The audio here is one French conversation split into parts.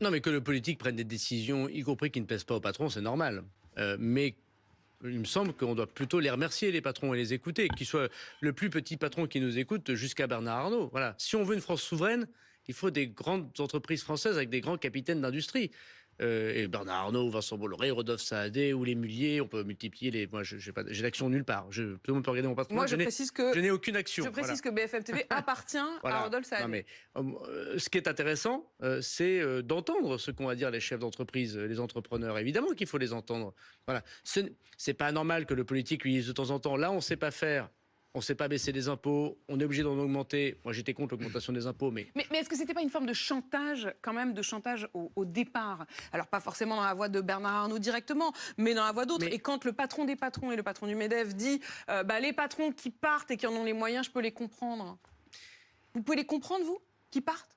Non, mais que le politique prenne des décisions, y compris qui ne plaisent pas au patron, c'est normal. Mais il me semble qu'on doit plutôt les remercier, les patrons, et les écouter, qu'ils soient le plus petit patron qui nous écoute jusqu'à Bernard Arnault. Voilà. Si on veut une France souveraine, il faut des grandes entreprises françaises avec des grands capitaines d'industrie. Et Bernard Arnault, Vincent Bolloré, Rodolphe Saadé ou les Mulliers, on peut multiplier les. Moi, j'ai d'action nulle part. Tout le monde peut regarder mon patrimoine. Moi, Je n'ai aucune action. Je précise que BFM TV appartient Voilà. à Rodolphe Saadé. Non, mais, ce qui est intéressant, c'est d'entendre ce qu'ont à dire les chefs d'entreprise, les entrepreneurs. Évidemment qu'il faut les entendre. Voilà. C'est pas normal que le politique lui dise de temps en temps, là, on sait pas faire. On ne sait pas baisser les impôts, on est obligé d'en augmenter. Moi, j'étais contre l'augmentation des impôts, mais... Mais est-ce que c'était pas une forme de chantage, quand même, de chantage au départ? Alors, pas forcément dans la voix de Bernard Arnault directement, mais dans la voix d'autres. Et quand le patron des patrons et le patron du MEDEF dit les patrons qui partent et qui en ont les moyens, je peux les comprendre. Vous pouvez les comprendre, vous, qui partent?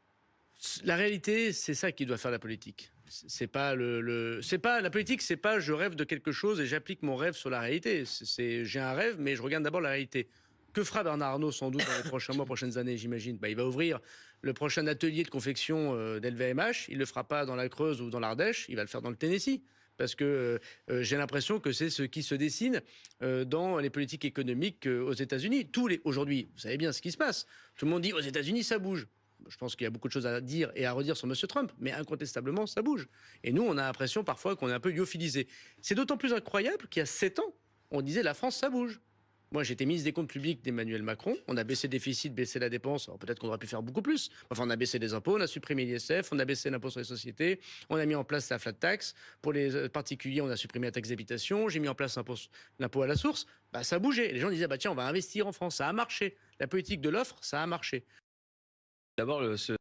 La réalité, c'est ça qui doit faire la politique. C'est pas la politique, c'est pas je rêve de quelque chose et j'applique mon rêve sur la réalité. J'ai un rêve, mais je regarde d'abord la réalité. Que fera Bernard Arnault sans doute dans les prochains mois, prochaines années, j'imagine? Il va ouvrir le prochain atelier de confection d'LVMH. Il ne le fera pas dans la Creuse ou dans l'Ardèche, il va le faire dans le Tennessee. Parce que j'ai l'impression que c'est ce qui se dessine dans les politiques économiques aux États-Unis. Aujourd'hui, vous savez bien ce qui se passe. Tout le monde dit aux États-Unis, ça bouge. Je pense qu'il y a beaucoup de choses à dire et à redire sur M. Trump, mais incontestablement, ça bouge. Et nous, on a l'impression parfois qu'on est un peu lyophilisé. C'est d'autant plus incroyable qu'il y a 7 ans, on disait la France, ça bouge. Moi, j'étais ministre des Comptes publics d'Emmanuel Macron. On a baissé le déficit, baissé la dépense. Alors peut-être qu'on aurait pu faire beaucoup plus. Enfin, on a baissé les impôts, on a supprimé l'ISF, on a baissé l'impôt sur les sociétés, on a mis en place la flat tax. Pour les particuliers, on a supprimé la taxe d'habitation. J'ai mis en place l'impôt à la source. Ça bougeait. Les gens disaient, tiens, on va investir en France. Ça a marché. La politique de l'offre, ça a marché. D'abord,